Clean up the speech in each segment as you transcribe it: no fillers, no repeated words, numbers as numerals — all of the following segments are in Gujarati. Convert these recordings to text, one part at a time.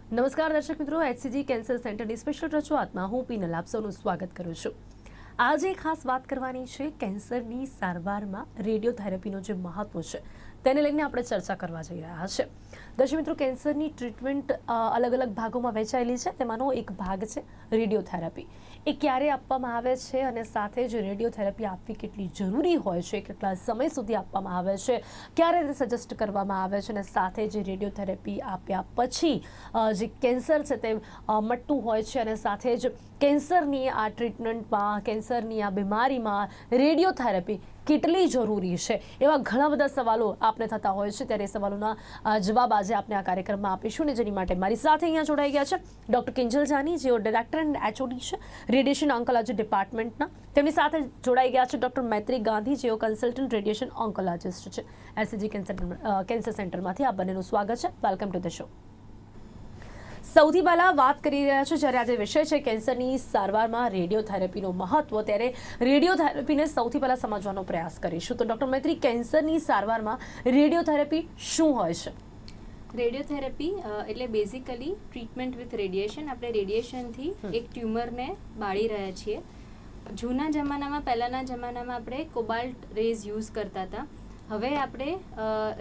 નમસ્કાર દર્શક મિત્રો, HCG કેન્સર સેન્ટરની સ્પેશિયલ રજૂઆતમાં હું પીનલ આપ સૌનું સ્વાગત કરું છું. આજે ખાસ વાત કરવાની છે કેન્સરની સારવારમાં રેડિયોથેરાપીનો જે મહત્વ છે તેને લઈને આપણે ચર્ચા કરવા જઈ રહ્યા છે. દર્શક મિત્રો, કેન્સરની ટ્રીટમેન્ટ અલગ અલગ ભાગોમાં વહેંચાયેલી છે. તેમાંનો એક ભાગ છે રેડિયોથેરાપી. એ ક્યારે આપવામાં આવે છે અને સાથે જ રેડિયોથેરાપી આપવી કેટલી જરૂરી હોય છે, કેટલા સમય સુધી આપવામાં આવે છે, ક્યારે તે સજેસ્ટ કરવામાં આવે છે અને સાથે જ રેડિયોથેરાપી આપ્યા પછી જે કેન્સર છે તે મટતું હોય છે અને સાથે જ કેન્સરની આ ટ્રીટમેન્ટમાં, કેન્સરની આ બીમારીમાં રેડિયોથેરાપી કેટલી જરૂરી છે, એવા ઘણા બધા સવાલો આપને થતા હોય છે. ત્યારે એ સવાલોના જવાબ આજે આપણે આ કાર્યક્રમમાં આપીશું ને જેની માટે મારી સાથે અહીંયા જોડાઈ ગયા છે ડૉક્ટર કિંજલ જાની, જેઓ ડાયરેક્ટર એન્ડ HOD છે રેડિયેશન ઓન્કોલોજી ડિપાર્ટમેન્ટના. તેમની સાથે જોડાઈ ગયા છે ડૉક્ટર મૈત્રી ગાંધી, જેઓ કન્સલ્ટન્ટ રેડિયેશન ઓન્કોલોજિસ્ટ છે HCG કેન્સર સેન્ટરમાંથી. આ બંનેનું સ્વાગત છે. Welcome to the show. સૌથી પહેલાં વાત કરી રહ્યા છે, જ્યારે આજે વિષય છે કેન્સરની સારવારમાં રેડિયોથેરાપીનું મહત્વ, ત્યારે રેડિયોથેરાપીને સૌથી પહેલાં સમજવાનો પ્રયાસ કરીશું. તો ડૉક્ટર મૈત્રી, કેન્સરની સારવારમાં રેડિયોથેરાપી શું હોય છે? રેડિયોથેરાપી એટલે બેઝિકલી ટ્રીટમેન્ટ વિથ રેડિયેશન. આપણે રેડિયેશનથી એક ટ્યુમરને બાળી રહ્યા છીએ. જૂના જમાનામાં, પહેલાંના જમાનામાં આપણે કોબાલ્ટ રેઝ યુઝ કરતા હતા. હવે આપણે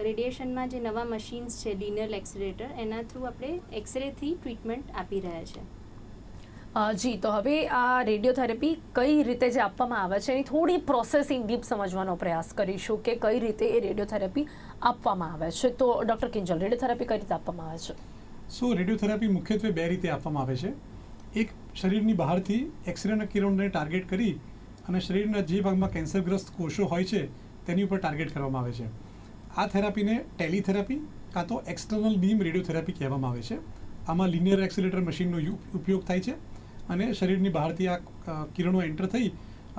રેડિયેશનમાં જે નવા મશીન્સ છે, લિનિયર એક્સિલરેટર, એના થ્રુ આપણે એક્સરેથી ટ્રીટમેન્ટ આપી રહ્યા છે. જી, તો હવે આ રેડિયોથેરાપી કઈ રીતે જે આપવામાં આવે છે એની થોડી પ્રોસેસિંગ ડીપ સમજવાનો પ્રયાસ કરીશું કે કઈ રીતે એ રેડિયોથેરાપી આપવામાં આવે છે. તો ડૉક્ટર કિંજલ, રેડિયોથેરાપી કઈ રીતે આપવામાં આવે છે? રેડિયોથેરાપી મુખ્યત્વે બે રીતે આપવામાં આવે છે. એક, શરીરની બહારથી એક્સરેના કિરણોને ટાર્ગેટ કરી અને શરીરના જે ભાગમાં કેન્સરગ્રસ્ત કોષો હોય છે તેની ઉપર ટાર્ગેટ કરવામાં આવે છે. આ થેરાપીને ટેલિથેરાપી કાં તો એક્સટર્નલ બીમ રેડિયોથેરાપી કહેવામાં આવે છે. આમાં લિનિયર એક્સિલરેટર મશીનનો ઉપયોગ થાય છે અને શરીરની બહારથી આ કિરણો એન્ટર થઈ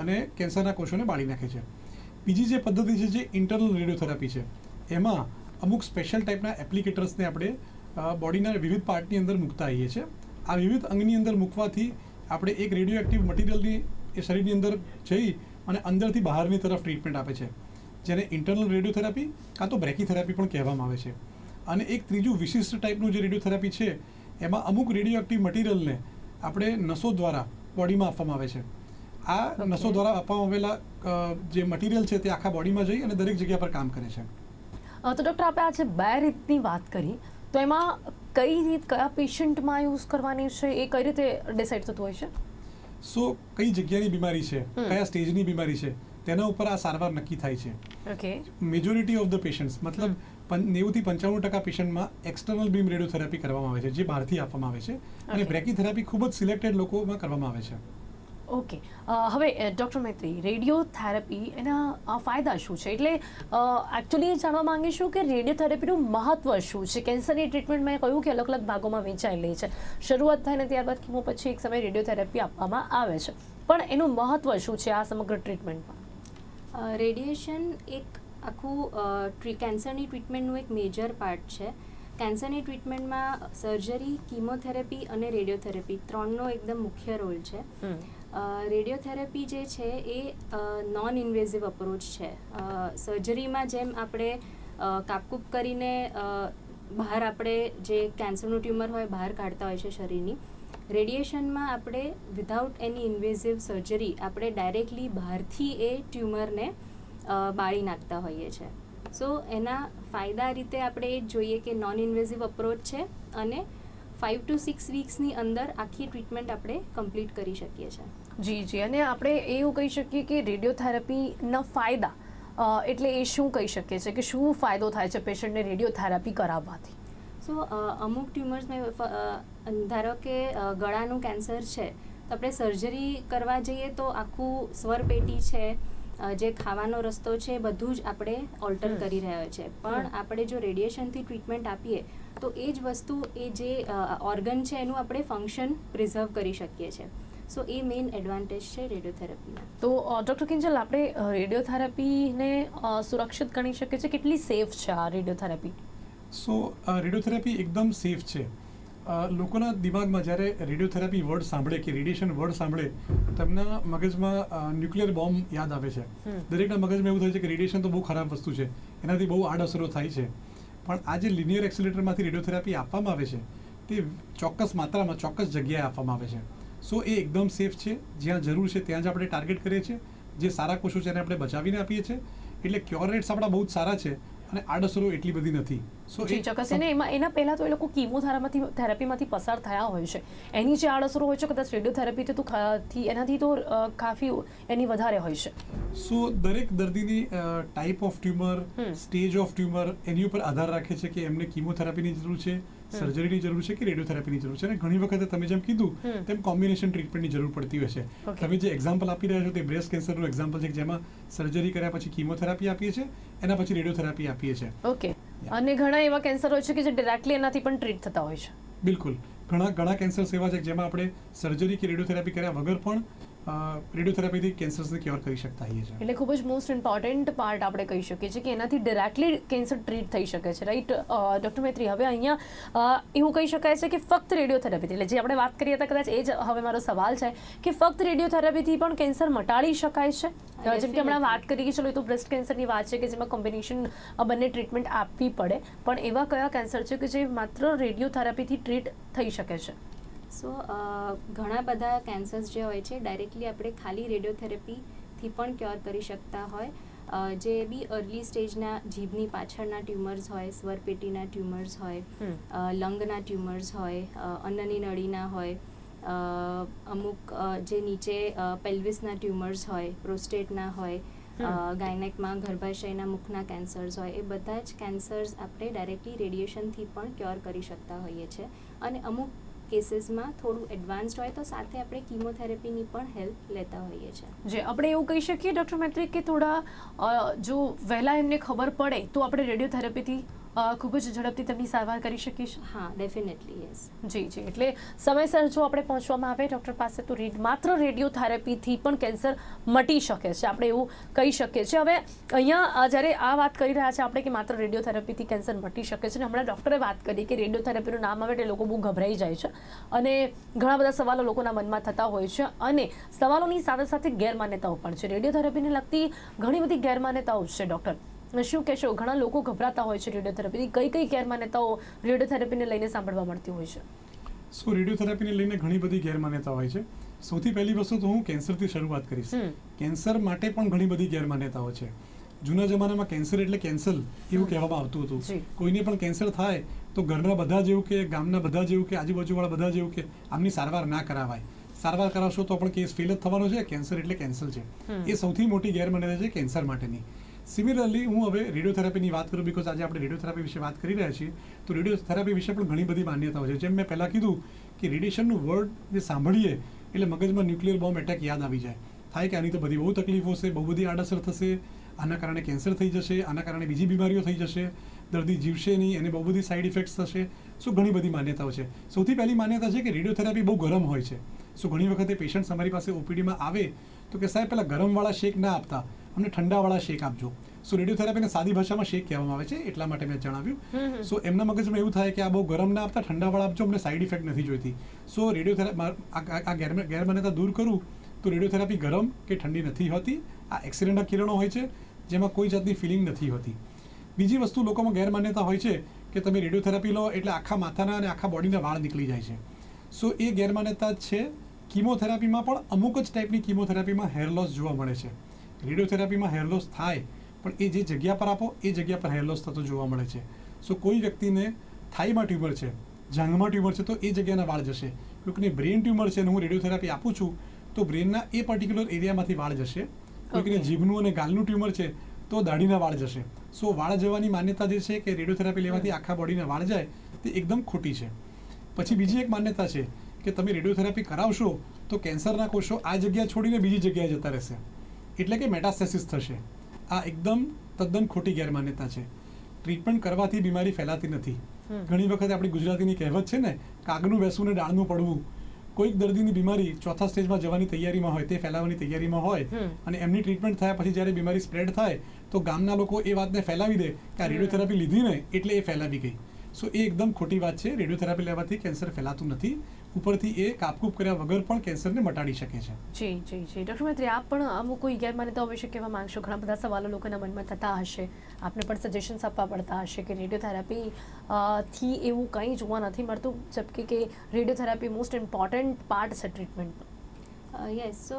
અને કેન્સરના કોષોને બાળી નાખે છે. બીજી જે પદ્ધતિ છે જે ઇન્ટરનલ રેડિયોથેરાપી છે, એમાં અમુક સ્પેશિયલ ટાઈપના એપ્લિકેટર્સને આપણે બોડીના વિવિધ પાર્ટની અંદર મૂકતા આવીએ છીએ. આ વિવિધ અંગની અંદર મૂકવાથી આપણે એક રેડિયો એક્ટિવ મટીરિયલની એ શરીરની અંદર જઈ અને અંદરથી બહારની તરફ ટ્રીટમેન્ટ આપે છે, જેને ઇન્ટરનલ રેડિયોથેરાપી કાં તો બ્રેકીથેરાપી પણ કહેવામાં આવે છે. અને એક ત્રીજું વિશિષ્ટ ટાઈપનું જે રેડિયોથેરાપી છે, એમાં અમુક રેડિયો એક્ટિવ મટીરિયલને આપણે નસો દ્વારા બોડીમાં આપવામાં આવે છે. આ નસો દ્વારા આપવામાં આવેલા જે મટીરિયલ છે તે આખા બોડીમાં જઈ અને દરેક જગ્યા પર કામ કરે છે. તો ડૉક્ટર, આપણે આજે બે રીતની વાત કરી, તો એમાં કઈ રીત કયા પેશન્ટમાં યુઝ કરવાની છે એ કઈ રીતે ડિસાઇડ થતું હોય છે? કઈ જગ્યાની બીમારી છે, કયા સ્ટેજની બીમારી છે, તેના ઉપર આ સારવાર નક્કી થાય છે. Okay. Majority of the patients, મતલબ 90 થી 95% પેશન્ટમાં એક્સટર્નલ બીમ રેડિયોથેરાપી કરવામાં આવે છે, જે બહારથી આપવામાં આવે છે, અને બ્રેકીથેરાપી ખૂબ જ સિલેક્ટેડ લોકોમાં કરવામાં આવે છે. ઓકે. હવે ડૉક્ટર મૈત્રી, રેડિયોથેરાપી એના ફાયદા શું છે? એટલે એકચ્યુઅલી જાણવા માંગીશું કે રેડિયોથેરાપીનું મહત્વ શું છે? કેન્સરની ટ્રીટમેન્ટ મેં કહ્યું કે અલગ અલગ ભાગોમાં વહેંચાયેલી છે. શરૂઆત થાય ને ત્યારબાદ કિમો પછી એક સમય રેડિયોથેરાપી આપવામાં આવે છે, પણ એનું મહત્વ શું છે આ સમગ્ર ટ્રીટમેન્ટમાં? રેડિયેશન એક આખું કેન્સરની ટ્રીટમેન્ટનું એક મેજર પાર્ટ છે. કેન્સરની ટ્રીટમેન્ટમાં સર્જરી, કીમોથેરાપી અને રેડિયોથેરાપી ત્રણનો એકદમ મુખ્ય રોલ છે. રેડિયોથેરાપી જે છે એ નોન ઇન્વેઝિવ અપ્રોચ છે. સર્જરીમાં જેમ આપણે કાપકૂપ કરીને બહાર આપણે જે કેન્સરનું ટ્યુમર હોય બહાર કાઢતા હોય છે શરીરની, રેડિયેશનમાં આપણે વિધાઉટ એની ઇન્વેઝિવ સર્જરી આપણે ડાયરેક્ટલી બહારથી એ ટ્યુમરને બાળી નાખતા હોઈએ છીએ. સો એના ફાયદા રીતે આપણે એ જ જોઈએ કે નોન ઇન્વેઝિવ અપ્રોચ છે અને 5 to 6 વીક્સની અંદર આખી ટ્રીટમેન્ટ આપણે કમ્પ્લીટ કરી શકીએ છીએ. જી, અને આપણે એવું કહી શકીએ કે રેડિયોથેરાપીના ફાયદા એટલે એ શું કહી શકીએ છીએ કે શું ફાયદો થાય છે પેશન્ટને રેડિયોથેરાપી કરાવવાથી? અમુક ટ્યુમર્સમાં ધારો કે ગળાનું કેન્સર છે, તો આપણે સર્જરી કરવા જઈએ તો આખું સ્વરપેટી છે, જે ખાવાનો રસ્તો છે, બધું જ આપણે ઓલ્ટર કરી રહ્યા છે. પણ આપણે જો રેડિયેશનથી ટ્રીટમેન્ટ આપીએ તો એ જ વસ્તુ, એ જે ઓર્ગન છે એનું આપણે ફંક્શન પ્રિઝર્વ કરી શકીએ છીએ. સો એ મેઇન એડવાન્ટેજ છે રેડિયોથેરાપીના. તો ડૉક્ટર કિંજલ, આપણે રેડિયોથેરાપીને સુરક્ષિત ગણી શકીએ છીએ? કેટલી સેફ છે આ રેડિયોથેરાપી? રેડિયોથેરાપી એકદમ સેફ છે. લોકોના દિમાગમાં જ્યારે રેડિયોથેરાપી વર્ડ સાંભળે કે રેડિયેશન વર્ડ સાંભળે, તેમના મગજમાં ન્યુક્લિયર બોમ્બ યાદ આવે છે. દરેકના મગજમાં એવું થાય છે કે રેડિયેશન તો બહુ ખરાબ વસ્તુ છે, એનાથી બહુ આડઅસરો થાય છે. પણ આ જે લિનિયર એક્સિલરેટરમાંથી રેડિયોથેરાપી આપવામાં આવે છે, તે ચોક્કસ માત્રામાં ચોક્કસ જગ્યાએ આપવામાં આવે છે. સો એ એકદમ સેફ છે. જ્યાં જરૂર છે ત્યાં જ આપણે ટાર્ગેટ કરીએ છીએ. જે સારા કોષો છે એને આપણે બચાવીને આપીએ છીએ. એટલે ક્યોર રેટ્સ આપણા બહુ જ સારા છે અને આડઅસરો એટલી બધી નથી. સો જી ચોક્કસ. અને એના પહેલા તો એ લોકો થેરાપીમાંથી પસાર થયા હોય છે. એની જે આડઅસરો હોય છે કદાચ રેડિયોથેરાપી એનાથી તો કાફી એની વધારે હોય છે. સો દરેક દર્દીની type of tumour, stage of tumour એની ઉપર આધાર રાખે છે કે એમને કીમોથેરાપીની જરૂર છે, સર્જરીની જરૂર છે કે રેડિયોથેરાપીની જરૂર છે. અને ઘણી વખતે તમે જેમ કીધું તેમ કોમ્બિનેશન ટ્રીટમેન્ટની જરૂર પડતી હોય છે. તમે જે એક્ઝામ્પલ આપી રહ્યા છો તે બ્રેસ્ટ કેન્સરનું એક્ઝામ્પલ છે જેમાં સર્જરી કર્યા પછી કીમોથેરાપી આપીએ છીએ, એના પછી રેડિયોથેરાપી આપીએ છીએ. ઓકે. અને ઘણા એવા કેન્સર હોય છે કે જે ડાયરેક્ટલી એનાથી પણ ટ્રીટ થતા હોય છે. બિલકુલ. ઘણા કેન્સર્સ એવા છે જેમાં આપણે સર્જરી કે રેડિયોથેરાપી કર્યા વગર પણ રેડિયોથેરાપીથી કેન્સર્સને ક્યોર કરી શકતા હોઈએ છીએ. એટલે ખૂબ જ મોસ્ટ ઇમ્પોર્ટન્ટ પાર્ટ આપણે કહી શકીએ છીએ કે એનાથી ડાયરેક્ટલી કેન્સર ટ્રીટ થઈ શકે છે, રાઈટ ડૉક્ટર મૈત્રી? હવે અહીંયા એવું કહી શકાય છે કે ફક્ત રેડિયોથેરાપીથી, એટલે જે આપણે વાત કરી હતા કદાચ એ જ હવે મારો સવાલ છે કે ફક્ત રેડિયોથેરાપીથી પણ કેન્સર મટાડી શકાય છે? જેમ કે હમણાં વાત કરી ચલો એ તો બ્રેસ્ટ કેન્સરની વાત છે કે જેમાં કોમ્બિનેશન બંને ટ્રીટમેન્ટ આપવી પડે, પણ એવા કયા કેન્સર છે કે જે માત્ર રેડિયોથેરાપીથી ટ્રીટ થઈ શકે છે? સો ઘણા બધા કેન્સર્સ જે હોય છે ડાયરેક્ટલી આપણે ખાલી રેડિયોથેરાપીથી પણ ક્યોર કરી શકતા હોય. જે બી અર્લી સ્ટેજના જીભની પાછળના ટ્યુમર્સ હોય, સ્વરપેટીના ટ્યુમર્સ હોય, લંગના ટ્યુમર્સ હોય, અન્નની નળીના હોય, અમુક જે નીચે પેલ્વિસના ટ્યુમર્સ હોય, પ્રોસ્ટેટના હોય, ગાયનેકમાં ગર્ભાશયના મુખના કેન્સર્સ હોય, એ બધા જ કેન્સર્સ આપણે ડાયરેક્ટલી રેડિયેશનથી પણ ક્યોર કરી શકતા હોઈએ છીએ. અને અમુક કેસીસમાં થોડું એડવાન્સ્ડ હોય તો સાથે આપણે કીમોથેરાપીની પણ હેલ્પ લેતા હોઈએ છીએ. જે આપણે એવું કહી શકીએ ડૉક્ટર મૈત્રી કે થોડા જો વહેલા એમને ખબર પડે તો આપણે રેડિયોથેરાપીથી ખૂબ જ ઝડપથી તેમની સારવાર કરી શકીએ છીએ? હા, ડેફિનેટલી યસ. જી. એટલે સમયસર જો આપણે પહોંચવામાં આવે ડૉક્ટર પાસે તો માત્ર રેડિયોથેરાપીથી પણ કેન્સર મટી શકે છે, આપણે એવું કહી શકીએ છીએ. હવે અહીંયા જ્યારે આ વાત કરી રહ્યા છે આપણે કે માત્ર રેડિયોથેરાપીથી કેન્સર મટી શકે છે, અને હમણાં ડૉક્ટરે વાત કરી કે રેડિયોથેરાપીનું નામ આવે એટલે લોકો બહુ ગભરાઈ જાય છે અને ઘણા બધા સવાલો લોકોના મનમાં થતા હોય છે, અને સવાલોની સાથે સાથે ગેરમાન્યતાઓ પણ છે. રેડિયોથેરાપીને લગતી ઘણી બધી ગેરમાન્યતાઓ છે. ડૉક્ટર શું કહેશો? ઘણા લોકો ગભરાતા હોય છે રેડિયોથેરાપીથી. કઈ ગેરમાન્યતાઓ રેડિયોથેરાપીને લઈને સાંભળવા મળતી હોય છે? સો રેડિયોથેરાપીને લઈને ઘણી બધી ગેરમાન્યતા હોય છે. સૌથી પહેલી વસ્તુ તો હું કેન્સરથી શરૂઆત કરીશ. કેન્સર માટે પણ ઘણી બધી ગેરમાન્યતાઓ છે. જૂના જમાનામાં કેન્સર એટલે કેન્સલ એવું કહેવામાં આવતું હતું. કોઈને પણ કેન્સર થાય તો ઘરના બધા જેવું કે ગામના બધા જેવું કે આજુબાજુવાળા બધા જેવું કે આમની સારવાર ના કરાવાય. સારવાર કરાવશો તો પણ કેસ ફેલ જ થવાનો છે. કેન્સર એટલે કેન્સર છે. એ સૌથી મોટી ગેરમાન્યતા છે કેન્સર માટેની. સિમિલરલી હું હવે રેડિયોથેરાપીની વાત કરું, બિકોઝ આજે આપણે રેડિયોથેરાપી વિશે વાત કરી રહ્યા છીએ, તો રેડિયોથેરાપી વિશે પણ ઘણી બધી માન્યતાઓ છે. જેમ મેં પહેલાં કીધું કે રેડિયેશનનું વર્ડ જે સાંભળીએ એટલે મગજમાં ન્યુક્લિયર બોમ્બ એટેક યાદ આવી જાય. થાય કે આની તો બધી બહુ તકલીફો છે, બહુ બધી આડઅસર થશે, આના કારણે કેન્સર થઈ જશે, આના કારણે બીજી બીમારીઓ થઈ જશે, દર્દી જીવશે નહીં, એને બહુ બધી સાઇડ ઇફેક્ટ્સ થશે. સો ઘણી બધી માન્યતાઓ છે. સૌથી પહેલી માન્યતા છે કે રેડિયોથેરાપી બહુ ગરમ હોય છે. સો ઘણી વખતે પેશન્ટ અમારી પાસે ઓપીડીમાં આવે તો કે સાહેબ પહેલાં ગરમવાળા શેક ના આપતા, અમને ઠંડાવાળા શેક આપજો. સો રેડિયોથેરાપીને સાદી ભાષામાં શેક કહેવામાં આવે છે, એટલા માટે મેં જણાવ્યું. સો એમના મગજમાં એવું થાય કે આ બહુ ગરમ ના આપતા, ઠંડાવાળા આપજો, અમને સાઇડ ઇફેક્ટ નથી જોઈતી. સો રેડિયોથેરાપી આ ગેરમાન્યતા દૂર કરું તો રેડિયોથેરાપી ગરમ કે ઠંડી નથી હોતી. આ એક્સરેના કિરણો હોય છે જેમાં કોઈ જાતની ફિલિંગ નથી હોતી. બીજી વસ્તુ લોકોમાં ગેરમાન્યતા હોય છે કે તમે રેડિયોથેરાપી લો એટલે આખા માથાના અને આખા બોડીના વાળ નીકળી જાય છે. સો એ ગેરમાન્યતા છે. કીમોથેરાપીમાં પણ અમુક જ ટાઈપની કીમોથેરાપીમાં હેર લોસ જોવા મળે છે. રેડિયોથેરાપીમાં હેર લોસ થાય પણ એ જે જગ્યા પર આપો એ જગ્યા પર હેર લોસ થતો જોવા મળે છે. સો કોઈ વ્યક્તિને થાઈમાં ટ્યુમર છે, જાંઘમાં ટ્યુમર છે તો એ જગ્યાના વાળ જશે. કોઈકને બ્રેન ટ્યુમર છે અને હું રેડિયોથેરાપી આપું છું તો બ્રેનના એ પર્ટિક્યુલર એરિયામાંથી વાળ જશે. કોઈકને જીભનું અને ગાલનું ટ્યુમર છે તો દાઢીના વાળ જશે. સો વાળ જવાની માન્યતા જે છે કે રેડિયોથેરાપી લેવાથી આખા બોડીના વાળ જાય તે એકદમ ખોટી છે. પછી બીજી એક માન્યતા છે કે તમે રેડિયોથેરાપી કરાવશો તો કેન્સરના કોષો આ જગ્યા છોડીને બીજી જગ્યાએ જતા રહેશે, એટલે કે મેટાસ્ટેસિસ થશે. આ એકદમ તદ્દન ખોટી ગેરમાન્યતા છે. ટ્રીટમેન્ટ કરવાથી બીમારી ફેલાતી નથી. ઘણી વખત આપણી ગુજરાતીની કહેવત છે ને, કાગનું બેસવું ને ડાળનું પડવું. કોઈક દર્દીની બીમારી ચોથા સ્ટેજમાં જવાની તૈયારીમાં હોય, તે ફેલાવાની તૈયારીમાં હોય, અને એમની ટ્રીટમેન્ટ થયા પછી જ્યારે બીમારી સ્પ્રેડ થાય તો ગામના લોકો એ વાતને ફેલાવી દે કે આ રેડિયોથેરાપી લીધી ને એટલે એ ફેલાવી ગઈ. સો એ એકદમ ખોટી વાત છે. રેડિયોથેરાપી લેવાથી કેન્સર ફેલાતું નથી. ઉપરથી એ કાપકૂપ કર્યા વગર પણ કેન્સરને મટાડી શકે છે. જી ડૉક્ટર મૈત્રી, આપ પણ અમુક કોઈ ગેરમાન્યતા વિશે કહેવા માંગશો? ઘણા બધા સવાલો લોકોના મનમાં થતા હશે, આપને પણ સજેશન્સ આપવા પડતા હશે કે રેડિયોથેરાપી થી એવું કંઈ જોવા નથી મળતું, જબકે કે રેડિયોથેરાપી મોસ્ટ ઇમ્પોર્ટન્ટ પાર્ટ છે ટ્રીટમેન્ટનો. યસ, સો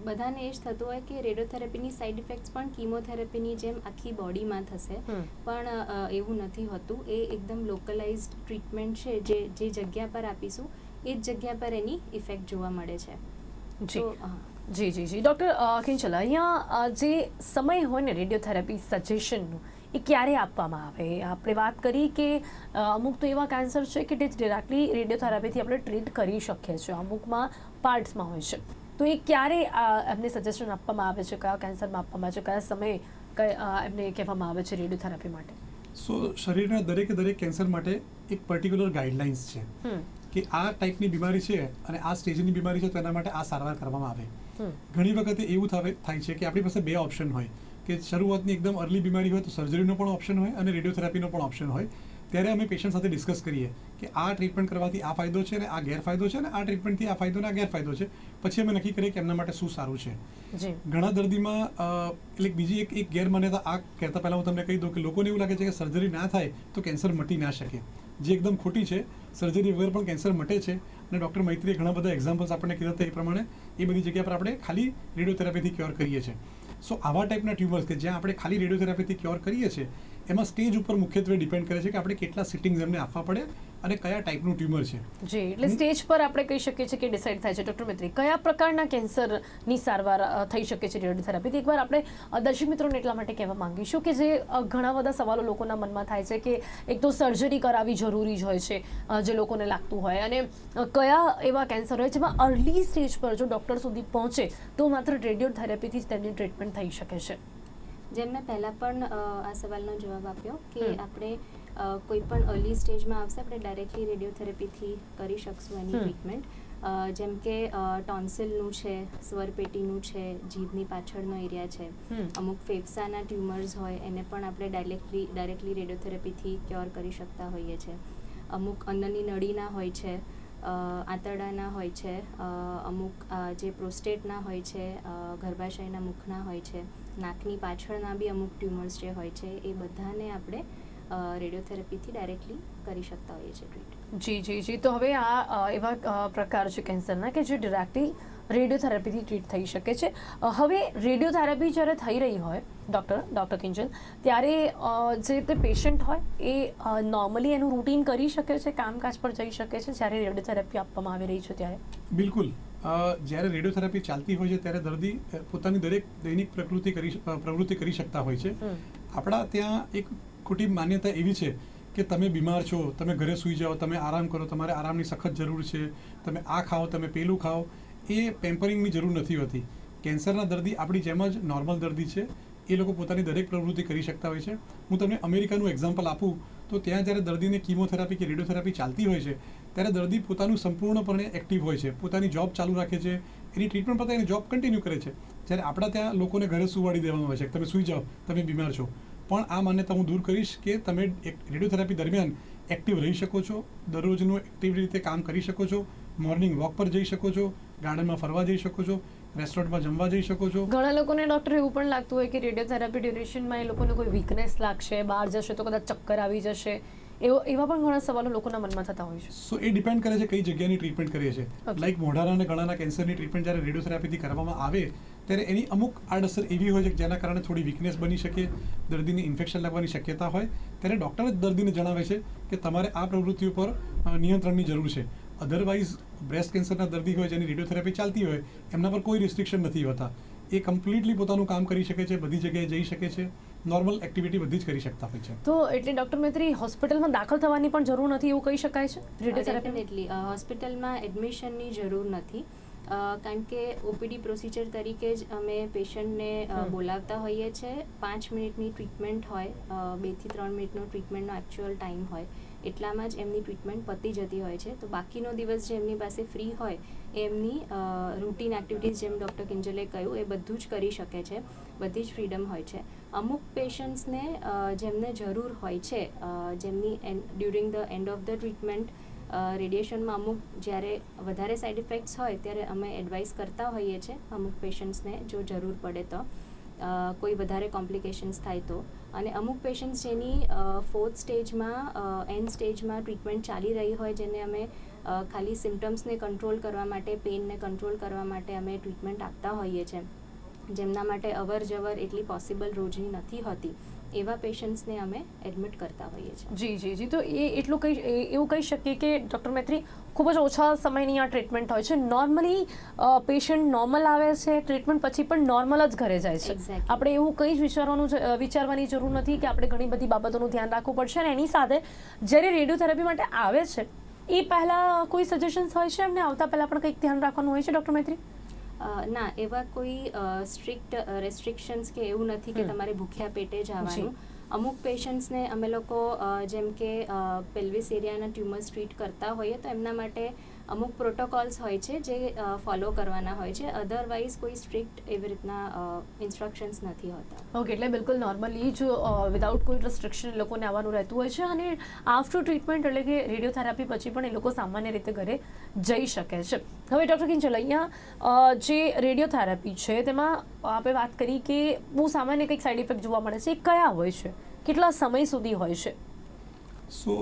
બધાને એ જ થતું હોય કે રેડિયોથેરાપીની સાઇડ ઇફેક્ટ્સ પણ કીમોથેરાપીની જેમ આખી બોડીમાં થશે, પણ એવું નથી હોતું. એ એકદમ લોકલાઇઝ્ડ ટ્રીટમેન્ટ છે, જે જગ્યા પર આપીશું એ જ જગ્યા પર એની ઇફેક્ટ જોવા મળે છે. જી ડૉક્ટર કિંચલ, અહીંયા જે સમય હોય ને રેડિયોથેરાપી સજેશનનું, એ ક્યારે આપવામાં આવે? આપણે વાત કરી કે અમુક તો એવા કેન્સર છે કે જે ડિરેક્ટલી રેડિયોથેરાપીથી આપણે ટ્રીટ કરી શકીએ છીએ, અમુકમાં પાર્ટ્સમાં હોય છે. તો એ ક્યારે એમને સજેશન આપવામાં આવે છે, કયા કેન્સરમાં આપવામાં આવે છે, કયા સમયે એમને કહેવામાં આવે છે રેડિયોથેરાપી માટે? સો શરીરના દરેક કેન્સર માટે એક પર્ટિક્યુલર ગાઈડલાઇન્સ છે કે આ ટાઈપની બીમારી છે અને આ સ્ટેજની બીમારી છે, તો એના માટે આ સારવાર કરવામાં આવે. ઘણી વખતે એવું થાય છે કે આપણી પાસે બે ઓપ્શન હોય કે શરૂઆતની એકદમ અર્લી બીમારી હોય તો સર્જરીનો પણ ઓપ્શન હોય અને રેડિયોથેરાપીનો પણ ઓપ્શન હોય. ત્યારે અમે પેશન્ટ સાથે ડિસ્કસ કરીએ કે આ ટ્રીટમેન્ટ કરવાથી આ ફાયદો છે ને આ ગેરફાયદો છે, ને આ ટ્રીટમેન્ટથી આ ફાયદો ને આ ગેરફાયદો છે. પછી અમે નક્કી કરીએ કે એમના માટે શું સારું છે. ઘણા દર્દીમાં એટલે બીજી એક ગેરમાન્યતા આ કહેતા પહેલાં હું તમને કહી દઉં કે લોકોને એવું લાગે છે કે સર્જરી ના થાય તો કેન્સર મટી ના શકે, જે એકદમ ખોટી છે. સર્જરી વગર પણ કેન્સર મટે છે અને ડૉક્ટર મૈત્રીએ ઘણા બધા એક્ઝામ્પલ્સ આપણને કીધા હતા એ પ્રમાણે એ બધી જગ્યા પર આપણે ખાલી રેડિયોથેરાપીથી ક્યોર કરીએ છીએ. સો આવા ટાઈપના ટ્યુમર્સ કે જ્યાં આપણે ખાલી રેડિયોથેરાપીથી ક્યોર કરીએ છીએ, એમાં સ્ટેજ ઉપર મુખ્યત્વે ડિપેન્ડ કરે છે કે આપણે કેટલા સિટિંગ્સ એમને આપવા પડે અને કયા ટાઈપનું ટ્યુમર છે. જી, એટલે સ્ટેજ પર આપણે કહી શકીએ છીએ કે ડિસાઇડ થાય છે. ડૉક્ટર મૈત્રી, કયા પ્રકારના કેન્સરની સારવાર થઈ શકે છે રેડિયોથેરાપીથી? એકવાર આપણે દર્શક મિત્રોને એટલા માટે કહેવા માંગીશું કે જે ઘણા બધા સવાલો લોકોના મનમાં થાય છે કે એક તો સર્જરી કરાવવી જરૂરી જ હોય છે, જે લોકોને લાગતું હોય, અને કયા એવા કેન્સર હોય જેમાં અર્લી સ્ટેજ પર જો ડૉક્ટર સુધી પહોંચે તો માત્ર રેડિયોથેરાપીથી જ તેની ટ્રીટમેન્ટ થઈ શકે છે. જેમ મેં પહેલાં પણ આ સવાલનો જવાબ આપ્યો કે આપણે કોઈ પણ અર્લી સ્ટેજમાં આવશે આપણે ડાયરેક્ટલી રેડિયોથેરાપીથી કરી શકશું એની ટ્રીટમેન્ટ. જેમ કે ટોન્સિલનું છે, સ્વરપેટીનું છે, જીભની પાછળનો એરિયા છે, અમુક ફેફસાના ટ્યુમર્સ હોય એને પણ આપણે ડાયરેક્ટલી રેડિયોથેરાપીથી ક્યોર કરી શકતા હોઈએ છીએ. અમુક અન્નની નળીના હોય છે, આંતરડાના હોય છે, અમુક જે પ્રોસ્ટેટના હોય છે, ગર્ભાશયના મુખના હોય છે, નાકની પાછળના બી અમુક ટ્યુમર્સ જે હોય છે, એ બધાને આપણે રેડિયોથેરાપીથી ડાયરેક્ટલી કરી શકતા હોઈએ છીએ ટ્રીટ. જી તો હવે આ એવા પ્રકાર છે કેન્સરના કે જે ડિરેક્ટલી રેડિયોથેરાપીથી ટ્રીટ થઈ શકે છે. હવે રેડિયોથેરાપી જ્યારે થઈ રહી હોય ડૉક્ટર કિંજલ, ત્યારે જે તે પેશન્ટ હોય એ નોર્મલી એનું રૂટીન કરી શકે છે, કામકાજ પર જઈ શકે છે જ્યારે રેડિયોથેરાપી આપવામાં આવી રહી છે ત્યારે? બિલકુલ. જ્યારે રેડિયોથેરાપી ચાલતી હોય છે ત્યારે દર્દી પોતાની દરેક દૈનિક પ્રવૃત્તિ કરી શકતા હોય છે. આપણા ત્યાં એક ખોટી માન્યતા એવી છે કે તમે બીમાર છો, તમે ઘરે સૂઈ જાઓ, તમે આરામ કરો, તમારે આરામની સખત જરૂર છે, તમે આ ખાઓ, તમે પેલું ખાઓ. એ પેમ્પરિંગની જરૂર નથી હોતી. કેન્સરના દર્દી આપણી જેમ જ નોર્મલ દર્દી છે, એ લોકો પોતાની દરેક પ્રવૃત્તિ કરી શકતા હોય છે. હું તમને અમેરિકાનું એક્ઝામ્પલ આપું તો ત્યાં જ્યારે દર્દીને કીમોથેરાપી કે રેડિયોથેરાપી ચાલતી હોય છે ત્યારે દર્દી પોતાનું સંપૂર્ણપણે એક્ટિવ હોય છે, પોતાની જોબ ચાલુ રાખે છે, એની ટ્રીટમેન્ટ પતાવી એની જોબ કન્ટિન્યુ કરે છે. જ્યારે આપણા ત્યાં લોકોને ઘરે સુવાડી દેવામાં આવે છે કે તમે સૂઈ જાઓ, તમે બીમાર છો. પણ આ માન્યતા હું દૂર કરીશ કે તમે રેડિયોથેરાપી દરમિયાન એક્ટિવ રહી શકો છો, દરરોજનું એક્ટિવ રીતે કામ કરી શકો છો, મોર્નિંગ વોક પર જઈ શકો છો, ગાર્ડનમાં ફરવા જઈ શકો છો, રેસ્ટોરન્ટમાં જમવા જઈ શકો છો. ઘણા લોકોને ડૉક્ટર એવું પણ લાગતું હોય કે રેડિયોથેરાપી ડ્યુરેશનમાં એ લોકોને કોઈ વીકનેસ લાગશે, બહાર જશે તો કદાચ ચક્કર આવી જશે, એવા પણ ઘણા સવાલો લોકોના મનમાં થતા હોય છે. સો એ ડિપેન્ડ કરે છે કઈ જગ્યાની ટ્રીટમેન્ટ કરીએ છીએ. લાઈક મોઢાના અને ગળાના કેન્સરની ટ્રીટમેન્ટ જ્યારે રેડિયોથેરાપીથી કરવામાં આવે ત્યારે એની અમુક આડઅસર એવી હોય છે કે જેના કારણે થોડી વીકનેસ બની શકે, દર્દીને ઇન્ફેક્શન લાગવાની શક્યતા હોય. ત્યારે ડૉક્ટર જ દર્દીને જણાવે છે કે તમારે આ પ્રવૃત્તિઓ પર નિયંત્રણની જરૂર છે. અધરવાઇઝ બ્રેસ્ટ કેન્સરના દર્દી હોય જેની રેડિયોથેરાપી ચાલતી હોય એમના પર કોઈ રિસ્ટ્રિક્શન નથી હોતા. એ કમ્પ્લીટલી પોતાનું કામ કરી શકે છે, બધી જગ્યાએ જઈ શકે છે, નોર્મલ એક્ટિવિટી બધી જ કરી શકતા હોય છે. તો એટલે ડૉક્ટર મૈત્રી, હોસ્પિટલમાં દાખલ થવાની પણ જરૂર નથી એવું કહી શકાય છે? ડેફિનેટલી હોસ્પિટલમાં એડમિશનની જરૂર નથી, કારણ કે ઓપીડી પ્રોસિજર તરીકે જ અમે પેશન્ટને બોલાવતા હોઈએ છીએ. 5 મિનિટની ટ્રીટમેન્ટ હોય, 2 થી 3 મિનિટનો ટ્રીટમેન્ટનો એકચ્યુઅલ ટાઈમ હોય, એટલામાં જ એમની ટ્રીટમેન્ટ પતી જતી હોય છે. તો બાકીનો દિવસ જે એમની પાસે ફ્રી હોય એ એમની રૂટીન એક્ટિવિટીઝ જેમ ડૉક્ટર કિંજલે કહ્યું એ બધું જ કરી શકે છે, બધી જ ફ્રીડમ હોય છે. અમુક પેશન્ટ્સને જેમને જરૂર હોય છે, જેમની during the end of the treatment રેડિયેશનમાં અમુક જ્યારે વધારે સાઇડ ઇફેક્ટ્સ હોય ત્યારે અમે એડવાઇસ કરતા હોઈએ છીએ અમુક પેશન્ટ્સને જો જરૂર પડે તો કોઈ વધારે કોમ્પ્લિકેશન્સ થાય તો. અને અમુક પેશન્ટ્સ જેની 4th સ્ટેજમાં એન્ડ સ્ટેજમાં ટ્રીટમેન્ટ ચાલી રહી હોય જેને અમે ખાલી સિમ્ટમ્સને કંટ્રોલ કરવા માટે, પેઇનને કંટ્રોલ કરવા માટે અમે ટ્રીટમેન્ટ આપતા હોઈએ છીએ, જેમના માટે અવર જવર એટલી પોસિબલ રોજની નથી હોતી, એવા પેશન્ટ્સને અમે એડમિટ કરતા હોઈએ છીએ. જી. તો એવું કહી શકીએ કે ડૉક્ટર મૈત્રી ખૂબ જ ઓછા સમયની આ ટ્રીટમેન્ટ હોય છે. નોર્મલી પેશન્ટ નોર્મલ આવે છે, ટ્રીટમેન્ટ પછી પણ નોર્મલ જ ઘરે જાય છે. Exactly. આપણે એવું કંઈ જ વિચારવાની જરૂર નથી કે આપણે ઘણી બધી બાબતોનું ધ્યાન રાખવું પડશે. અને એની સાથે જ્યારે રેડિયોથેરાપી માટે આવે છે એ પહેલાં કોઈ સજેશન્સ હોય છે એમને આવતા પહેલાં પણ કંઈક ધ્યાન રાખવાનું હોય છે ડૉક્ટર મૈત્રી? ના, એવા કોઈ સ્ટ્રિક્ટ રેસ્ટ્રિક્શન્સ કે એવું નથી કે તમારે ભૂખ્યા પેટે જ આવવાનું. અમુક પેશન્ટ્સને અમે લોકો જેમ કે પેલ્વિસ એરિયાના ટ્યુમર્સ ટ્રીટ કરતા હોઈએ તો એમના માટે અમુક પ્રોટોકોલ્સ હોય છે જે ફોલો કરવાના હોય છે. અધરવાઇઝ કોઈ સ્ટ્રિક્ટ એવી રીતના ઇન્સ્ટ્રક્શન્સ નથી હોતા. ઓકે, એટલે બિલકુલ નોર્મલી જ વિધાઉટ કોઈ રિસ્ટ્રિક્શન એ લોકોને આવવાનું રહેતું હોય છે. અને આફ્ટર ટ્રીટમેન્ટ એટલે કે રેડિયોથેરાપી પછી પણ એ લોકો સામાન્ય રીતે ઘરે જઈ શકે છે. હવે ડૉક્ટર કિંજલ, અહીંયા જે રેડિયોથેરાપી છે તેમાં આપણે વાત કરી કે બહુ સામાન્ય કંઈક સાઇડ ઇફેક્ટ જોવા મળે છે, એ કયા હોય છે, કેટલા સમય સુધી હોય છે? સો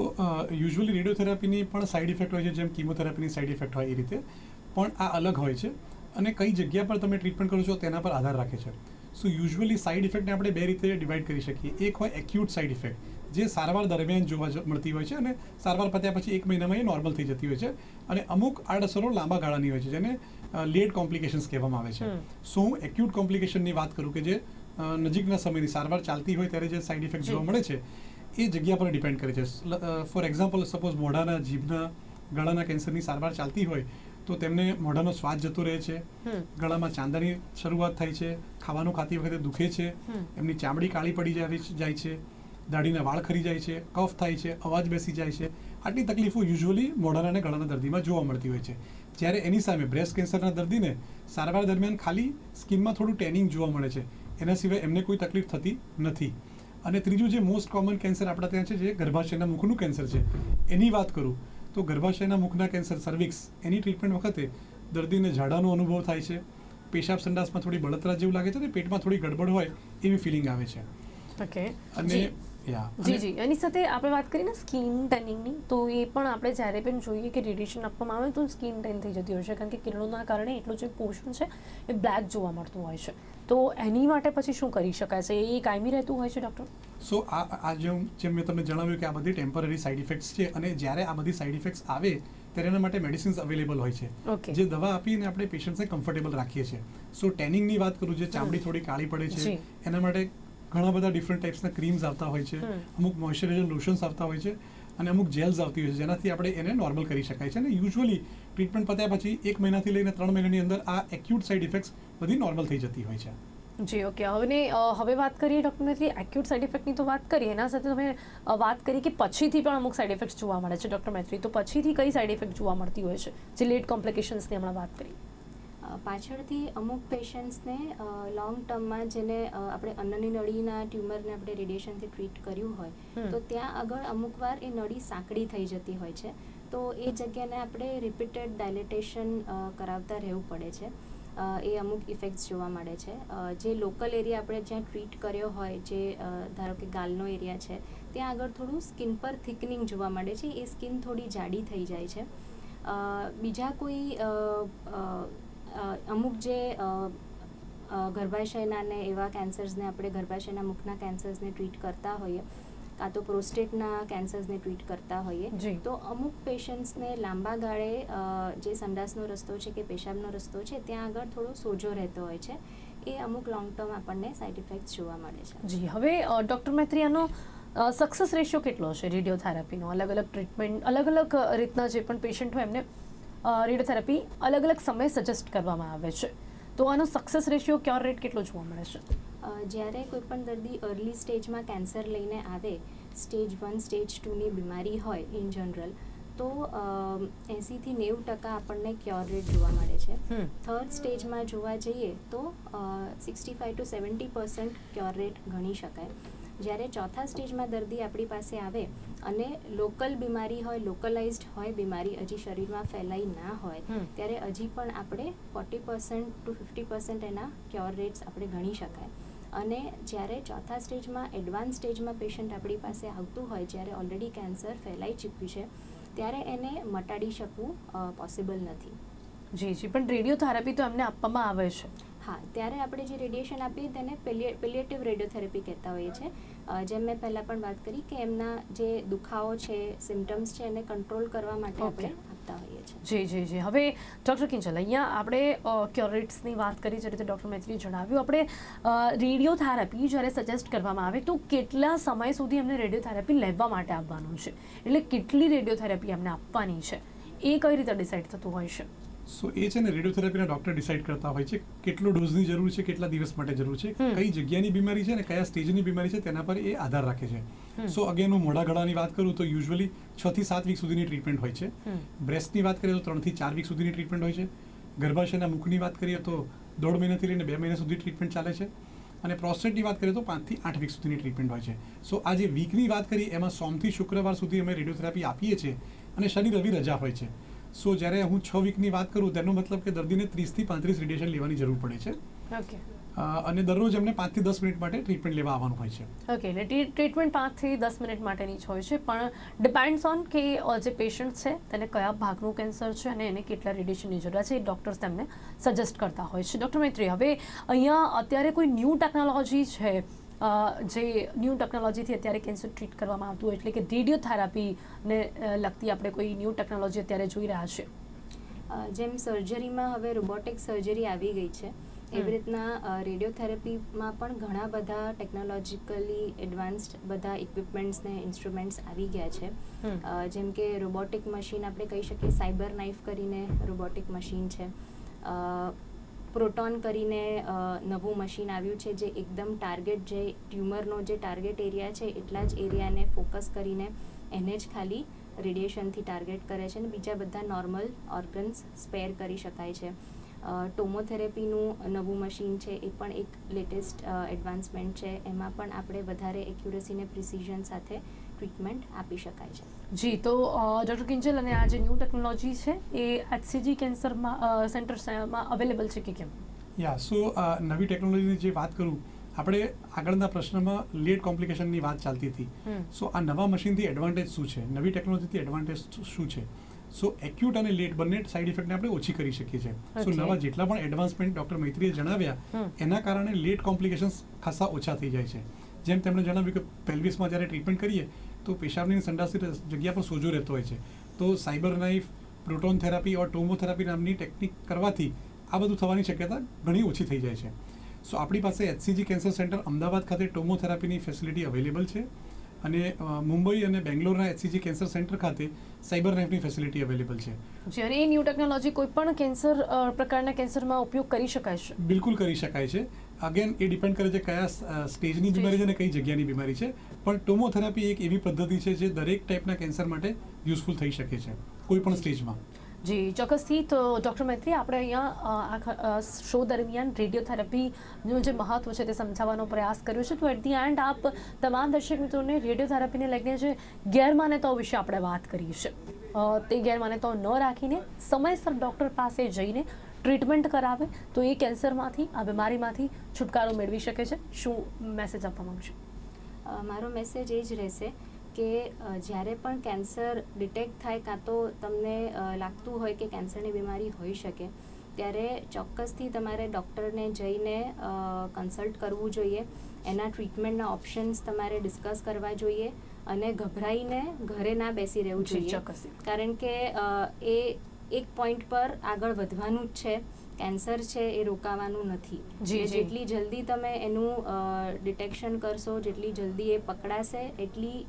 યુઝ્યુઅલી રેડિયોથેરાપીની પણ સાઇડ ઇફેક્ટ હોય છે, જેમ કીમોથેરાપીની સાઇડ ઇફેક્ટ હોય એ રીતે, પણ આ અલગ હોય છે અને કઈ જગ્યા પર તમે ટ્રીટમેન્ટ કરો છો તેના પર આધાર રાખે છે. સો યુઝ્યુઅલી સાઇડ ઇફેક્ટને આપણે બે રીતે ડિવાઈડ કરી શકીએ. એક હોય એક્યુટ સાઇડ ઇફેક્ટ, જે સારવાર દરમિયાન જોવા મળતી હોય છે અને સારવાર પત્યા પછી 1 મહિનામાં એ નોર્મલ થઈ જતી હોય છે. અને અમુક આડઅસરો લાંબા ગાળાની હોય છે, જેને લેટ કોમ્પ્લિકેશન્સ કહેવામાં આવે છે. સો હું એક્યુટ કોમ્પ્લિકેશનની વાત કરું કે જે નજીકના સમયની સારવાર ચાલતી હોય ત્યારે જે સાઇડ ઇફેક્ટ જોવા મળે છે એ જગ્યા પર ડિપેન્ડ કરે છે. ફોર એક્ઝામ્પલ, સપોઝ મોઢાના, જીભના, ગળાના કેન્સરની સારવાર ચાલતી હોય તો તેમને મોઢાનો સ્વાદ જતો રહે છે, ગળામાં ચાંદાની શરૂઆત થાય છે, ખાવાનું ખાતી વખતે દુખે છે, એમની ચામડી કાળી પડી જાય છે, દાઢીના વાળ ખરી જાય છે, કફ થાય છે, અવાજ બેસી જાય છે. આટલી તકલીફો યુઝ્યુઅલી મોઢાના અને ગળાના દર્દીમાં જોવા મળતી હોય છે. જ્યારે એની સામે બ્રેસ્ટ કેન્સરના દર્દીને સારવાર દરમિયાન ખાલી સ્કિનમાં થોડું ટેનિંગ જોવા મળે છે, એના સિવાય એમને કોઈ તકલીફ થતી નથી. અને ત્રીજું જે મોસ્ટ કોમન કેન્સર આપણા ત્યાં છે, જે ગર્ભાશયના મુખનું કેન્સર છે, એની વાત કરું તો ગર્ભાશયના મુખના કેન્સર, સર્વિક્સ, એની ટ્રીટમેન્ટ વખતે દર્દીને ઝાડાનો અનુભવ થાય છે, પેશાબ સંડાસમાં થોડી બળતરા જેવું લાગે છે અને પેટમાં થોડી ગડબડ હોય એવી ફિલિંગ આવે છે. ઓકે. અને જી. એની સાથે આપણે વાત કરીએ ને સ્કિન ટેનિંગની, તો એ પણ આપણે જ્યારે પણ જોઈએ કે રેડિયેશન આપવામાં આવે તો સ્કિન ટેન થઈ જતી હોય છે, કારણ કે કિરણોના કારણે એટલું જે પોર્શન છે એ બ્લેક જોવા મળતું હોય છે. તો એની માટે પછી શું કરી શકાય છે? એ કાયમી રહેતું હોય છે ડૉક્ટર? સો આ જેમ મેં તમને જણાવ્યું કે આ બધી ટેમ્પરરી સાઇડ ઇફેક્ટ્સ છે, અને જ્યારે આ બધી સાઇડ ઇફેક્ટ્સ આવે ત્યારે એના માટે મેડિસિન્સ અવેલેબલ હોય છે, જે દવા આપીને આપણે પેશન્ટ્સને કમ્ફર્ટેબલ રાખીએ છીએ. સો ટેનિંગની વાત કરું, જે ચામડી થોડી કાળી પડે છે, એના માટે ઘણા બધા ડિફરન્ટ ટાઈપ્સના ક્રીમ્સ આવતા હોય છે, અમુક મોઇશ્ચરાઇઝર લોશન્સ આવતા હોય છે અને અમુક જેલ્સ આવતી હોય છે, જેનાથી આપણે એને નોર્મલ કરી શકાય છે. અને યુઝ્યુઅલી ટ્રીટમેન્ટ પત્યા પછી 1 મહિનાથી લઈને 3 મહિનાની અંદર આ એક્યુટ સાઇડ ઇફેક્ટ્સ બધી નોર્મલ થઈ જતી હોય છે. જી, ઓકે. હવે વાત કરીએ ડૉક્ટર મૈત્રી એક્યુટ સાઇડ ઇફેક્ટની, તો વાત કરીએ એના સાથે તમે વાત કરી કે પછીથી પણ અમુક સાઇડ ઇફેક્ટ્સ જોવા મળે છે ડૉક્ટર મૈત્રી, તો પછીથી કઈ સાઇડ ઇફેક્ટ જોવા મળતી હોય છે, જે લેટ કોમ્પ્લિકેશન્સની હમણાં વાત કરી? પાછળથી અમુક પેશન્ટ્સને લોંગ ટર્મમાં, જેને આપણે અન્નની નળીના ટ્યુમરને આપણે રેડિયેશનથી ટ્રીટ કર્યું હોય તો ત્યાં આગળ અમુક વાર એ નળી સાંકડી થઈ જતી હોય છે, તો એ જગ્યાને આપણે રિપીટેડ ડાયલેટેશન કરાવતા રહેવું પડે છે. એ અમુક ઇફેક્ટ્સ જોવા મળે છે. જે લોકલ એરિયા આપણે જ્યાં ટ્રીટ કર્યો હોય, જે ધારો કે ગાલનો એરિયા છે, ત્યાં આગળ થોડું સ્કિન પર થિકનિંગ જોવા મળે છે, એ સ્કિન થોડી જાડી થઈ જાય છે. બીજા કોઈ અમુક જે ગર્ભાશયના ને એવા કેન્સર્સને આપણે ગર્ભાશયના મુખના કેન્સર્સને ટ્રીટ કરતા હોઈએ, કાં તો પ્રોસ્ટેટના કેન્સર્સને ટ્રીટ કરતા હોઈએ, તો અમુક પેશન્ટ્સને લાંબા ગાળે જે સંડાસનો રસ્તો છે કે પેશાબનો રસ્તો છે ત્યાં આગળ થોડો સોજો રહેતો હોય છે. એ અમુક લોંગ ટર્મ આપણને સાઇડ ઇફેક્ટ્સ જોવા મળે છે. જી. હવે ડૉક્ટર મૈત્રી, આનો સક્સેસ રેશિયો કેટલો છે રેડિયોથેરાપીનો? અલગ અલગ ટ્રીટમેન્ટ, અલગ અલગ રીતના જે પણ પેશન્ટ હોય એમને રેડિયોથેરાપી અલગ અલગ સમયે સજેસ્ટ કરવામાં આવે છે, તો આનો સક્સેસ રેશિયો, ક્યોર રેટ કેટલો જોવા મળે છે? જ્યારે કોઈ પણ દર્દી અર્લી સ્ટેજમાં કેન્સર લઈને આવે, સ્ટેજ 1, સ્ટેજ 2ની બીમારી હોય ઇન જનરલ, તો 80થી 90% આપણને ક્યોર રેટ જોવા મળે છે. થર્ડ સ્ટેજમાં જોવા જઈએ તો 65 to 70% ક્યોર રેટ ગણી શકાય. જ્યારે ચોથા સ્ટેજમાં દર્દી આપણી પાસે આવે અને લોકલ બીમારી હોય, લોકલાઇઝડ હોય બીમારી, હજી શરીરમાં ફેલાઈ ના હોય ત્યારે હજી પણ આપણે 40% to 50% એના ક્યોર રેટ્સ આપણે ગણી શકાય. અને જ્યારે ચોથા સ્ટેજમાં, એડવાન્સ સ્ટેજમાં પેશન્ટ આપણી પાસે આવતું હોય, જ્યારે ઓલરેડી કેન્સર ફેલાઈ ચૂક્યું છે, ત્યારે એને મટાડી શકવું પોસિબલ નથી. જી, પણ રેડિયોથેરાપી તો એમને આપવામાં આવે છે. હા, ત્યારે આપણે જે રેડિયેશન આપીએ તેને પેલિએટિવ રેડિયોથેરાપી કહેતા હોઈએ છીએ. જેમ મેં પહેલાં પણ વાત કરી કે એમના જે દુખાવો છે, સિમ્ટમ્સ છે, એને કંટ્રોલ કરવા માટે આપણે આપતા હોઈએ છીએ. જી. હવે ડૉક્ટર કિંજલ, અહીંયા આપણે ક્યોર રેટ્સની વાત કરી, જે રીતે ડૉક્ટર મૈત્રીએ જણાવ્યું, આપણે રેડિયોથેરાપી જ્યારે સજેસ્ટ કરવામાં આવે તો કેટલા સમય સુધી એમને રેડિયોથેરાપી લેવા માટે આપવાનું છે, એટલે કેટલી રેડિયોથેરાપી એમને આપવાની છે, એ કઈ રીતે ડિસાઇડ થતું હોય છે? સો એ છે ને, રેડિયોથેરાપીના ડૉક્ટર ડિસાઇડ કરતા હોય છે કેટલો ડોઝની જરૂર છે, કેટલા દિવસ માટે જરૂર છે, કઈ જગ્યાની બીમારી છે ને કયા સ્ટેજની બીમારી છે તેના પર એ આધાર રાખે છે. સો અગેન હું મોઢા ગળાની વાત કરું તો યુઝ્યુઅલી 6 થી 7 વીક સુધીની ટ્રીટમેન્ટ હોય છે. બ્રેસ્ટની વાત કરીએ તો 3 થી 4 વીક સુધીની ટ્રીટમેન્ટ હોય છે. ગર્ભાશયના મુખની વાત કરીએ તો 1.5 મહિનાથી લઈને 2 મહિના સુધી ટ્રીટમેન્ટ ચાલે છે. અને પ્રોસ્ટેટની વાત કરીએ તો 5 થી 8 વીક સુધીની ટ્રીટમેન્ટ હોય છે. સો આ જે વીકની વાત કરી એમાં સોમથી શુક્રવાર સુધી અમે રેડિયોથેરાપી આપીએ છીએ અને શનિ રવિ રજા હોય છે. સો જ્યારે હું 6 વીકની વાત કરું તેનો મતલબ કે દર્દીને 30 થી 35 રેડિયેશન લેવાની જરૂર પડે છે. ઓકે. અને દરરોજ એમને 5 થી 10 મિનિટ માટે ટ્રીટમેન્ટ લેવા આવવાનું હોય છે. ઓકે, એટલે ટ્રીટમેન્ટ 5 થી 10 મિનિટ માટેની જ હોય છે, પણ ડિપેન્ડ્સ ઓન કે જે પેશન્ટ છે તેને કયા ભાગનું કેન્સર છે અને એને કેટલા રેડિયેશનની જરૂર છે, એ ડૉક્ટર્સ તેમને સજેસ્ટ કરતા હોય છે. ડૉક્ટર મૈત્રી, હવે અહીંયા અત્યારે કોઈ ન્યૂ ટેકનોલોજી છે જે ન્યૂ ટેકનોલોજીથી અત્યારે કેન્સર ટ્રીટ કરવામાં આવતું હોય, એટલે કે રેડિયોથેરાપીને લગતી આપણે કોઈ ન્યૂ ટેકનોલોજી અત્યારે જોઈ રહ્યા છે? જેમ સર્જરીમાં હવે રોબોટિક સર્જરી આવી ગઈ છે, એવી રીતના રેડિયોથેરાપીમાં પણ ઘણા બધા ટેકનોલોજીકલી એડવાન્સ્ડ બધા ઇક્વિપમેન્ટ્સ ને ઇન્સ્ટ્રુમેન્ટ્સ આવી ગયા છે. જેમ કે રોબોટિક મશીન આપણે કહી શકીએ, સાયબર નાઇફ કરીને રોબોટિક મશીન છે. પ્રોટોન કરીને નવું મશીન આવ્યું છે જે એકદમ ટાર્ગેટ, જે ટ્યુમરનો જે ટાર્ગેટ એરિયા છે એટલા જ એરિયાને ફોકસ કરીને એને જ ખાલી રેડિયેશનથી ટાર્ગેટ કરે છે અને બીજા બધા નોર્મલ ઓર્ગન્સ સ્પેર કરી શકાય છે. ટોમોથેરેપીનું નવું મશીન છે, એ પણ એક લેટેસ્ટ એડવાન્સમેન્ટ છે. એમાં પણ આપણે વધારે એક્યુરેસી ને પ્રિસિઝન સાથે ટ્રીટમેન્ટ આપી શકાય છે. જી, તો ડૉક્ટર કિંજલ, અને આ જે ન્યૂ ટેકનોલોજી છે એ HCG કેન્સરમાં સેન્ટરમાં અવેલેબલ છે કે કેમ? સો નવી ટેકનોલોજીની જે વાત કરું, આપણે આગળના પ્રશ્નમાં લેટ કોમ્પ્લિકેશનની વાત ચાલતી હતી. સો આ નવા મશીનથી એડવાન્ટેજ શું છે, નવી ટેકનોલોજીથી એડવાન્ટેજ શું છે? સો એક્યુટ અને લેટ બંને સાઇડ ઇફેક્ટને આપણે ઓછી કરી શકીએ છીએ. સો નવા જેટલા પણ એડવાન્સમેન્ટ ડૉક્ટર મૈત્રીએ જણાવ્યા એના કારણે લેટ કોમ્પ્લિકેશન્સ ખાસા ઓછા થઈ જાય છે. જેમ તેમણે જણાવ્યું કે પેલ્વિસમાં જ્યારે ટ્રીટમેન્ટ કરીએ તો પેશાબની સંડાસની જગ્યા પર સોજો રહેતો હોય છે, તો સાયબર નાઇફ, પ્રોટોન થેરાપી ઓર ટોમોથેરાપી નામની ટેકનિક કરવાથી આ બધું થવાની શક્યતા ઘણી ઓછી થઈ જાય છે. સો આપણી પાસે HCG કેન્સર સેન્ટર અમદાવાદ ખાતે ટોમોથેરાપીની ફેસિલિટી અવેલેબલ છે અને મુંબઈ અને બેંગ્લોરના HCG કેન્સર સેન્ટર ખાતે સાયબર નાઇફની ફેસિલિટી અવેલેબલ છે. જી, અને એ ન્યૂ ટેકનોલોજી કોઈ પણ કેન્સર પ્રકારના કેન્સરમાં ઉપયોગ કરી શકાય છે? બિલકુલ કરી શકાય છે. અગેન એ ડિપેન્ડ કરે છે કયા સ્ટેજની બીમારી છે અને કઈ જગ્યાની બીમારી છે, પણ ટોમોથેરાપી એક એવી પદ્ધતિ છે જે દરેક ટાઈપના કેન્સર માટે યુઝફુલ થઈ શકે છે કોઈ પણ સ્ટેજમાં. જી, ચોક્કસથી. તો ડૉક્ટર મૈત્રી, આપણે અહીંયા શો દરમિયાન રેડિયોથેરાપીનું જે મહત્વ છે તે સમજાવવાનો પ્રયાસ કર્યો છે. તો એટ ધી એન્ડ આપ તમામ દર્શક મિત્રોને રેડિયોથેરાપીને લઈને જે ગેરમાન્યતાઓ વિશે આપણે વાત કરી છે, તે ગેરમાન્યતાઓ ન રાખીને સમયસર ડૉક્ટર પાસે જઈને ટ્રીટમેન્ટ કરાવે તો એ કેન્સરમાંથી, આ બીમારીમાંથી છુટકારો મેળવી શકે છે. શું મેસેજ આપવા માંગશો? મારો મેસેજ એ જ રહેશે કે જ્યારે પણ કેન્સર ડિટેક્ટ થાય, કાં તો તમને લાગતું હોય કે કેન્સરની બીમારી હોઈ શકે, ત્યારે ચોક્કસથી તમારે ડૉક્ટરને જઈને કન્સલ્ટ કરવું જોઈએ. એના ટ્રીટમેન્ટના ઓપ્શન્સ તમારે ડિસ્કસ કરવા જોઈએ અને ગભરાઈને ઘરે ના બેસી રહેવું જોઈએ, કારણ કે એ એક પોઈન્ટ પર આગળ વધવાનું જ છે. કેન્સર છે એ રોકાવાનું નથી. જેટલી જલ્દી તમે એનું ડિટેક્શન કરશો, જેટલી જલ્દી એ પકડાશે, એટલી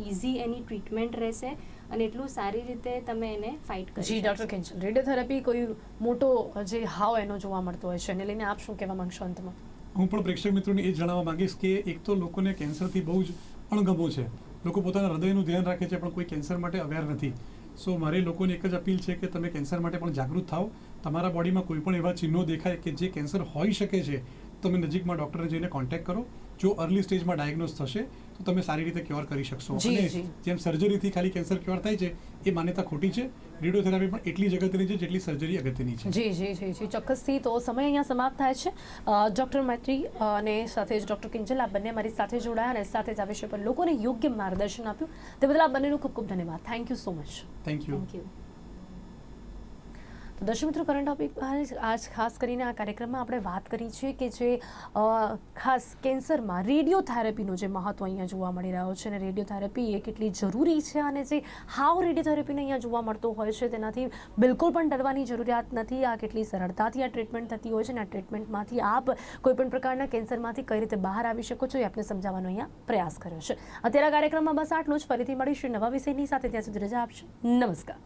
ઇઝી એની ટ્રીટમેન્ટ રહેશે અને એટલું સારી રીતે તમે એને ફાઇટ કરી શકશો. જી, ડૉક્ટર કિંજલ, રેડિયોથેરાપી કોઈ મોટો જે હાવ એનો જોવા મળતો હોય છે, એને લઈને આપ શું કહેવા માંગશો અંતમાં? હું પણ પ્રેક્ષક મિત્રોને એ જ જણાવવા માંગીશ કે એક તો લોકોને કેન્સરથી બહુ જ અણગમો છે. લોકો પોતાના હૃદયનું ધ્યાન રાખે છે પણ કોઈ કેન્સર માટે અવેર નથી. સો મારી લોકોને એક જ અપીલ છે કે તમે કેન્સર માટે પણ જાગૃત થાઓ. તમારા બોડીમાં કોઈ પણ એવા ચિહ્નો દેખાય કે જે કેન્સર હોઈ શકે છે, તમે નજીકમાં ડૉક્ટરને જઈને કોન્ટેક્ટ કરો જો અર્લી સ્ટેજમાં ડાયગ્નોઝ થશે તો તમે સારી રીતે ક્યોર કરી શકશો. જી, અને જી. જેમ સર્જરીથી ખાલી કેન્સર ક્યોર થાય છે એ માન્યતા ખોટી છે. રેડિયોથેરાપી પણ એટલી જ અગત્યની છે જેટલી સર્જરી અગત્યની છે. જી જી જી જી ચોક્કસથી. તો સમય અહીંયા સમાપ્ત થાય છે. ડૉક્ટર મૈત્રી અને સાથે જ ડૉક્ટર કિંજલ, આ બંને મારી સાથે જોડાયા અને સાથે જ આ વિષય પર લોકોને યોગ્ય માર્ગદર્શન આપ્યું તે બદલ આ બંનેનો ખૂબ ખૂબ ધન્યવાદ. Thank you so much. Thank you. Thank you. તો દર્શક મિત્રો, કરંટ ટોપિક આજ ખાસ કરીને આ કાર્યક્રમમાં આપણે વાત કરી છે કે જે ખાસ કેન્સરમાં રેડિયોથેરાપીનું જે મહત્ત્વ અહીંયા જોવા મળી રહ્યો છે અને રેડિયોથેરાપી એ કેટલી જરૂરી છે અને જે હાવ રેડિયોથેરાપીને અહીંયા જોવા મળતો હોય છે તેનાથી બિલકુલ પણ ડરવાની જરૂરિયાત નથી. આ કેટલી સરળતાથી આ ટ્રીટમેન્ટ થતી હોય છે અને આ ટ્રીટમેન્ટમાંથી આપ કોઈપણ પ્રકારના કેન્સરમાંથી કઈ રીતે બહાર આવી શકો છો એ આપને સમજાવવાનો અહીંયા પ્રયાસ કર્યો છે. અત્યારે આ કાર્યક્રમમાં બસ આટલું જ. ફરીથી મળીશું નવા વિષયની સાથે. ત્યાં સુધી રજા આપશો. નમસ્કાર.